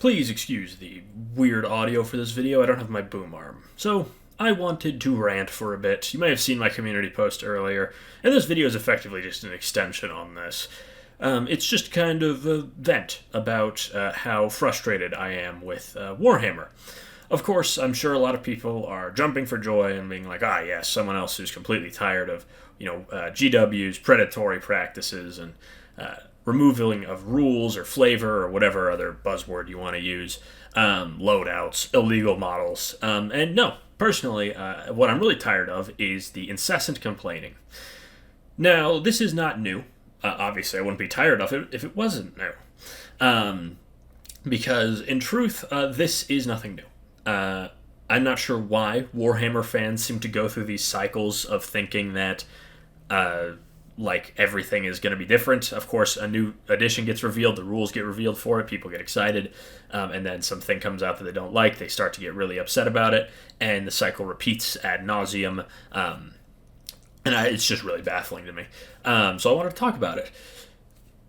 Please excuse the weird audio for this video. I don't have my boom arm. So, I wanted to rant for a bit. You may have seen my community post earlier, and this video is effectively just an extension on this. It's just kind of a vent about how frustrated I am with Warhammer. Of course, I'm sure a lot of people are jumping for joy and being like, yes, someone else who's completely tired of, GW's predatory practices and removing of rules or flavor or whatever other buzzword you want to use, loadouts, illegal models. And no, personally, what I'm really tired of is the incessant complaining. Now, this is not new. Obviously, I wouldn't be tired of it if it wasn't new. Because, in truth, this is nothing new. I'm not sure why Warhammer fans seem to go through these cycles of thinking that everything is going to be different. Of course, a new edition gets revealed, the rules get revealed for it, people get excited, and then something comes out that they don't like, they start to get really upset about it, and the cycle repeats ad nauseum, it's just really baffling to me. So I wanted to talk about it.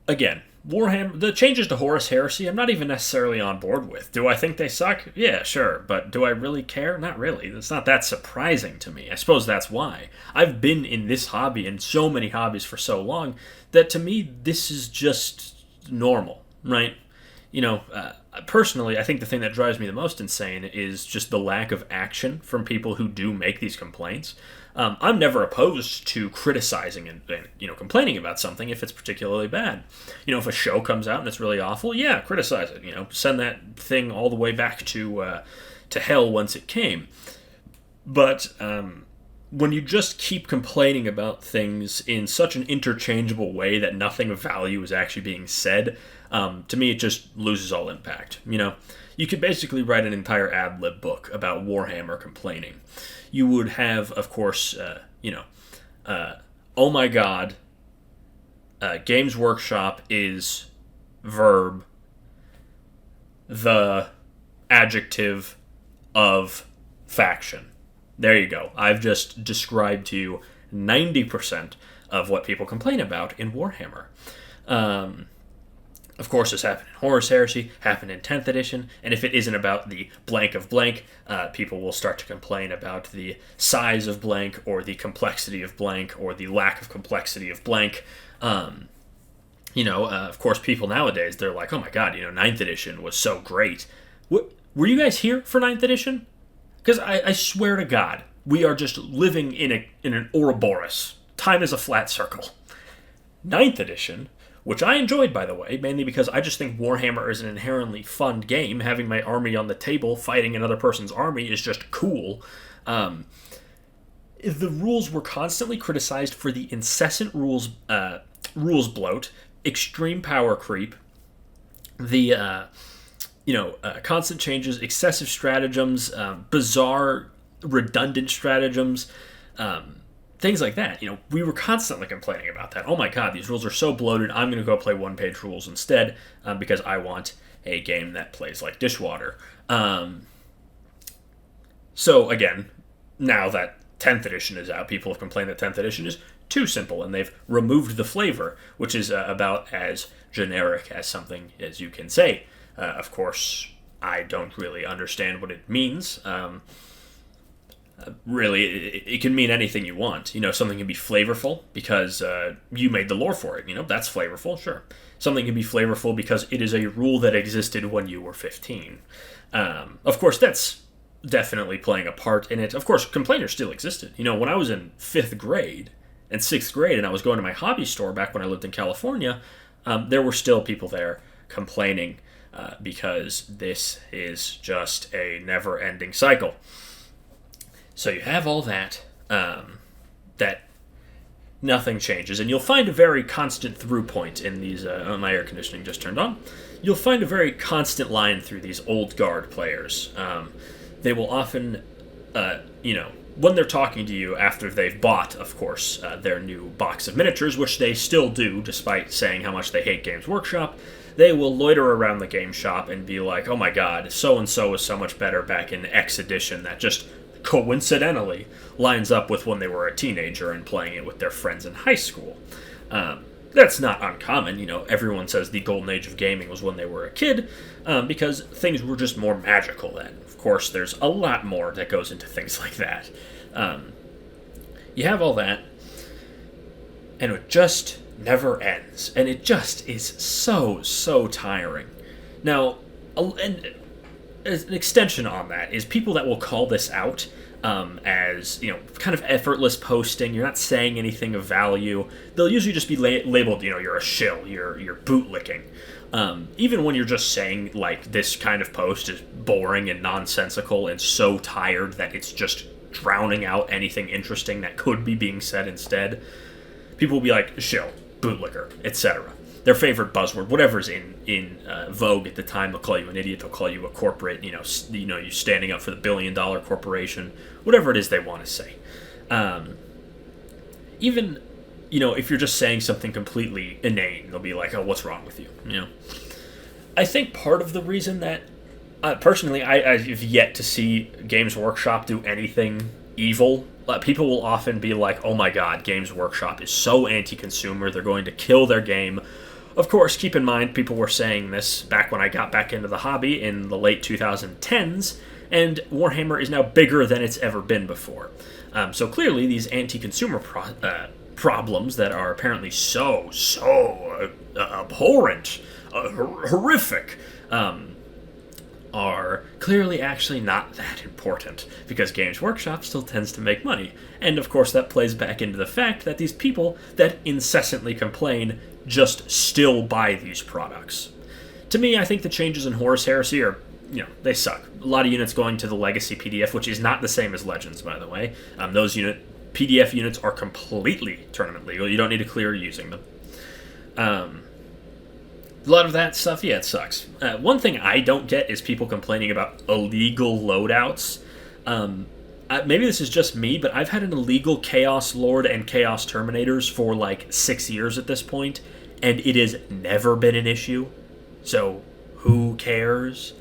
Again, Warhammer, the changes to Horus Heresy, I'm not even necessarily on board with. Do I think they suck? Yeah, sure. But do I really care? Not really. It's not that surprising to me. I suppose that's why. I've been in this hobby and so many hobbies for so long that to me, this is just normal, right? Personally, I think the thing that drives me the most insane is just the lack of action from people who do make these complaints. I'm never opposed to criticizing and complaining about something if it's particularly bad. If a show comes out and it's really awful, yeah, criticize it. Send that thing all the way back to hell once it came. But when you just keep complaining about things in such an interchangeable way that nothing of value is actually being said, to me it just loses all impact. You could basically write an entire ad-lib book about Warhammer complaining. You would have, of course, oh my god, Games Workshop is verb, the adjective of faction. There you go. I've just described to you 90% of what people complain about in Warhammer. Of course, this happened in Horus Heresy, happened in 10th edition, and if it isn't about the blank of blank, people will start to complain about the size of blank, or the complexity of blank, or the lack of complexity of blank. Of course, people nowadays, they're like, oh my god, 9th edition was so great. Were you guys here for 9th edition? Because I swear to God, we are just living in an Ouroboros. Time is a flat circle. 9th edition, which I enjoyed, by the way, mainly because I just think Warhammer is an inherently fun game. Having my army on the table fighting another person's army is just cool. The rules were constantly criticized for the incessant rules bloat, extreme power creep, the constant changes, excessive stratagems, bizarre, redundant stratagems, things like that. We were constantly complaining about that. Oh my god, these rules are so bloated, I'm going to go play one-page rules instead, because I want a game that plays like dishwater. So again, now that 10th edition is out, people have complained that 10th edition is too simple, and they've removed the flavor, which is about as generic as something as you can say. Of course, I don't really understand what it means. Really, it can mean anything you want. Something can be flavorful because you made the lore for it. That's flavorful, sure. Something can be flavorful because it is a rule that existed when you were 15. Of course, that's definitely playing a part in it. Of course, complainers still existed. When I was in 5th grade and 6th grade and I was going to my hobby store back when I lived in California, there were still people there complaining because this is just a never-ending cycle. So you have all that, that nothing changes, and you'll find a very constant through point in these, my air conditioning just turned on, you'll find a very constant line through these old guard players. They will often, when they're talking to you after they've bought, of course, their new box of miniatures, which they still do, despite saying how much they hate Games Workshop, they will loiter around the game shop and be like, oh my god, so-and-so was so much better back in X edition, that just coincidentally lines up with when they were a teenager and playing it with their friends in high school. That's not uncommon. Everyone says the golden age of gaming was when they were a kid, because things were just more magical then. Of course, there's a lot more that goes into things like that. You have all that, and it just never ends. And it just is so tiring. Now, and an extension on that is people that will call this out as, kind of effortless posting. You're not saying anything of value. They'll usually just be labeled, you're a shill, you're bootlicking. Even when you're just saying, like, this kind of post is boring and nonsensical and so tired that it's just drowning out anything interesting that could be being said instead, people will be like, shill, bootlicker, etc. Their favorite buzzword, whatever's in vogue at the time. They'll call you an idiot. They'll call you a corporate. You standing up for the billion-dollar corporation. Whatever it is they want to say. Even, if you're just saying something completely inane, they'll be like, "Oh, what's wrong with you?" I think part of the reason that, personally, I've yet to see Games Workshop do anything evil. People will often be like, "Oh my God, Games Workshop is so anti-consumer. They're going to kill their game." Of course, keep in mind, people were saying this back when I got back into the hobby in the late 2010s, and Warhammer is now bigger than it's ever been before. So clearly, these anti-consumer problems that are apparently so abhorrent, horrific, are clearly actually not that important, because Games Workshop still tends to make money. And of course that plays back into the fact that these people that incessantly complain just still buy these products. To me, I think the changes in Horus Heresy are, they suck. A lot of units going to the Legacy PDF, which is not the same as Legends, by the way. Those PDF units are completely tournament legal. You don't need to clear using them. A lot of that stuff, yeah, it sucks. One thing I don't get is people complaining about illegal loadouts. Maybe this is just me, but I've had an illegal Chaos Lord and Chaos Terminators for like 6 years at this point, and it has never been an issue. So, who cares?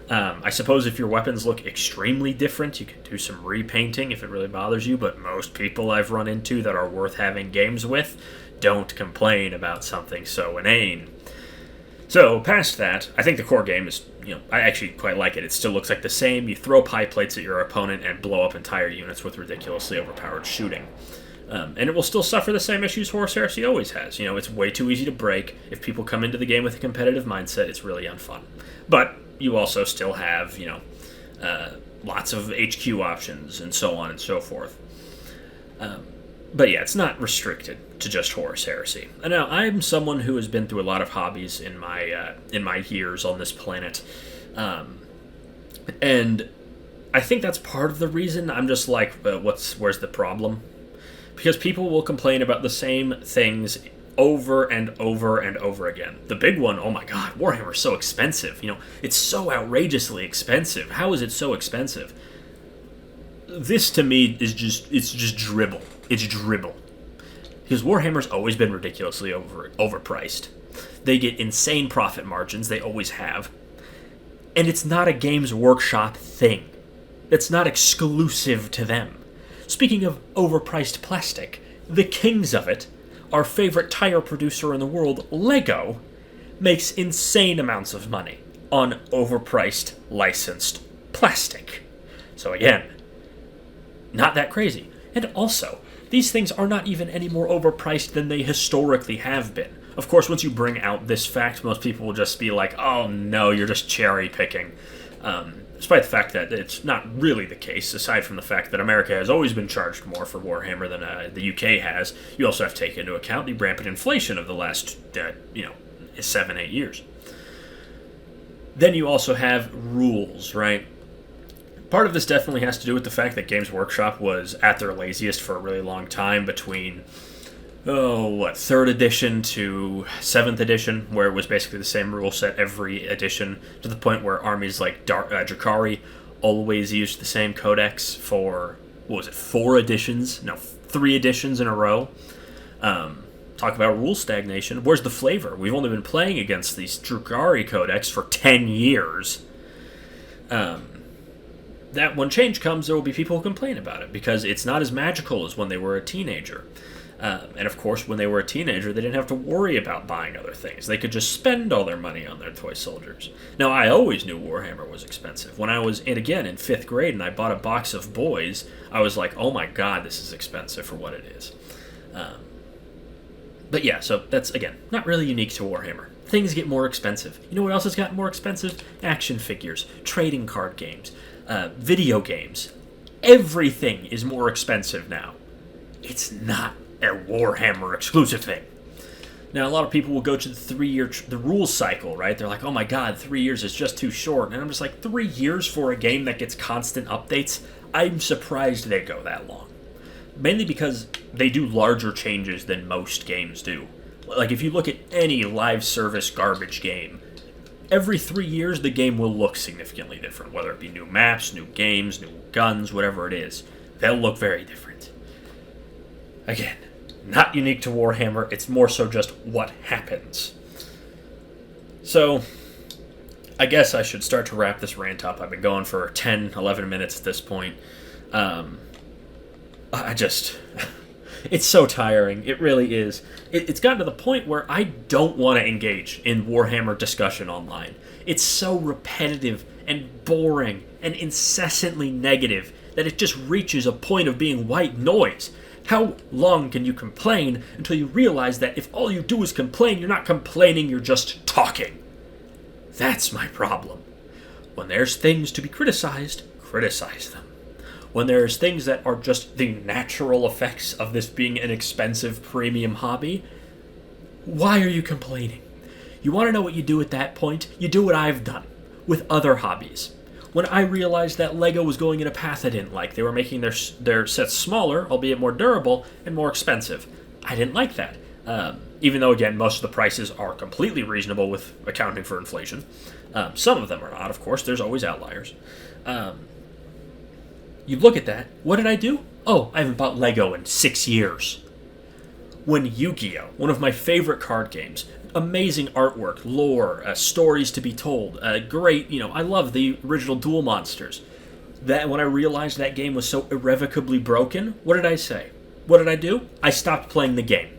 I suppose if your weapons look extremely different, you can do some repainting if it really bothers you, but most people I've run into that are worth having games with don't complain about something so inane. So, past that, I think the core game is, I actually quite like it. It still looks like the same. You throw pie plates at your opponent and blow up entire units with ridiculously overpowered shooting. And it will still suffer the same issues Horus Heresy always has. It's way too easy to break. If people come into the game with a competitive mindset, it's really unfun. But you also still have, lots of HQ options and so on and so forth. But yeah, it's not restricted to just Horus Heresy. And now, I'm someone who has been through a lot of hobbies in my years on this planet, and I think that's part of the reason I'm just like, where's the problem? Because people will complain about the same things over and over and over again. The big one, oh my God, Warhammer's so expensive. It's so outrageously expensive. How is it so expensive? This to me is just dribble. It's dribble. Because Warhammer's always been ridiculously overpriced. They get insane profit margins, they always have. And it's not a Games Workshop thing. It's not exclusive to them. Speaking of overpriced plastic, the kings of it, our favorite tire producer in the world, Lego, makes insane amounts of money on overpriced licensed plastic. So again, not that crazy. And also, these things are not even any more overpriced than they historically have been. Of course, once you bring out this fact, most people will just be like, oh no, you're just cherry picking. Despite the fact that it's not really the case, aside from the fact that America has always been charged more for Warhammer than the UK has. You also have to take into account the rampant inflation of the last, 7-8 years. Then you also have rules, right? Part of this definitely has to do with the fact that Games Workshop was at their laziest for a really long time between, 3rd edition to 7th edition, where it was basically the same rule set every edition, to the point where armies like Drakari always used the same codex for, 4 editions? No, 3 editions in a row. Talk about rule stagnation. Where's the flavor? We've only been playing against these Drakari codex for 10 years. That when change comes, there will be people who complain about it, because it's not as magical as when they were a teenager. And of course, when they were a teenager, they didn't have to worry about buying other things. They could just spend all their money on their toy soldiers. Now, I always knew Warhammer was expensive. When I was, in 5th grade, and I bought a box of Boys, I was like, oh my god, this is expensive for what it is. But yeah, so that's, again, not really unique to Warhammer. Things get more expensive. You know what else has gotten more expensive? Action figures, trading card games, video games. Everything is more expensive now. It's not a Warhammer exclusive thing. Now, a lot of people will go to the rules cycle, right? They're like, oh my god, 3 years is just too short. And I'm just like, 3 years for a game that gets constant updates? I'm surprised they go that long. Mainly because they do larger changes than most games do. Like, if you look at any live service garbage game, every 3 years the game will look significantly different. Whether it be new maps, new games, new guns, whatever it is. They'll look very different. Again, not unique to Warhammer, it's more so just what happens. So, I guess I should start to wrap this rant up. I've been going for 10, 11 minutes at this point. It's so tiring. It really is. It's gotten to the point where I don't want to engage in Warhammer discussion online. It's so repetitive and boring and incessantly negative that it just reaches a point of being white noise. How long can you complain until you realize that if all you do is complain, you're not complaining, you're just talking? That's my problem. When there's things to be criticized, criticize them. When there's things that are just the natural effects of this being an expensive premium hobby, why are you complaining? You want to know what you do at that point? You do what I've done with other hobbies. When I realized that LEGO was going in a path I didn't like, they were making their sets smaller, albeit more durable, and more expensive. I didn't like that. Even though, again, most of the prices are completely reasonable with accounting for inflation. Some of them are not, of course. There's always outliers. You look at that. What did I do? Oh, I haven't bought LEGO in 6 years. When Yu-Gi-Oh!, one of my favorite card games, amazing artwork, lore, stories to be told, great, I love the original Duel Monsters. That when I realized that game was so irrevocably broken, what did I say? What did I do? I stopped playing the game.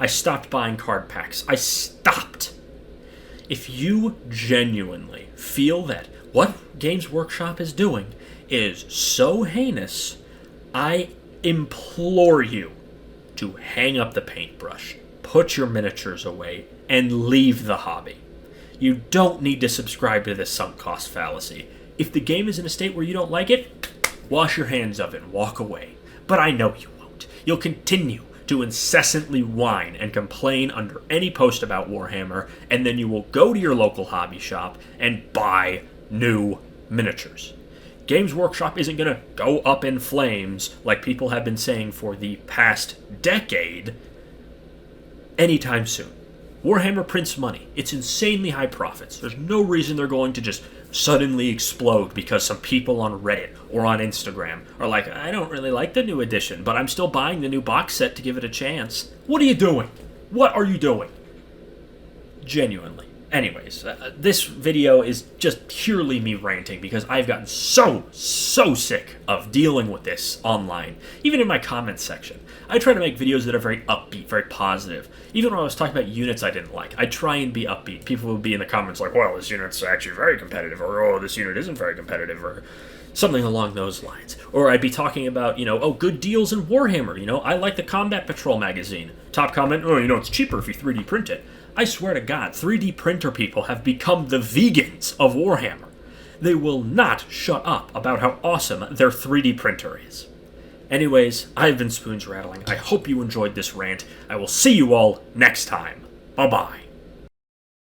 I stopped buying card packs. I stopped. If you genuinely feel that what Games Workshop is doing is so heinous, I implore you to hang up the paintbrush, put your miniatures away, and leave the hobby. You don't need to subscribe to this sunk cost fallacy. If the game is in a state where you don't like it, wash your hands of it and walk away. But I know you won't. You'll continue to incessantly whine and complain under any post about Warhammer, and then you will go to your local hobby shop and buy new miniatures. Games Workshop isn't going to go up in flames like people have been saying for the past decade anytime soon. Warhammer prints money. It's insanely high profits. There's no reason they're going to just suddenly explode because some people on Reddit or on Instagram are like, I don't really like the new edition, but I'm still buying the new box set to give it a chance. What are you doing? What are you doing? Genuinely. Anyways, this video is just purely me ranting because I've gotten so sick of dealing with this online, even in my comments section. I try to make videos that are very upbeat, very positive. Even when I was talking about units I didn't like, I try and be upbeat. People will be in the comments like, well, this unit's actually very competitive, or oh, this unit isn't very competitive, or something along those lines. Or I'd be talking about, oh, good deals in Warhammer. I like the Combat Patrol magazine. Top comment, oh, it's cheaper if you 3D print it. I swear to God, 3D printer people have become the vegans of Warhammer. They will not shut up about how awesome their 3D printer is. Anyways, I've been Spoons Rattling. I hope you enjoyed this rant. I will see you all next time. Bye-bye.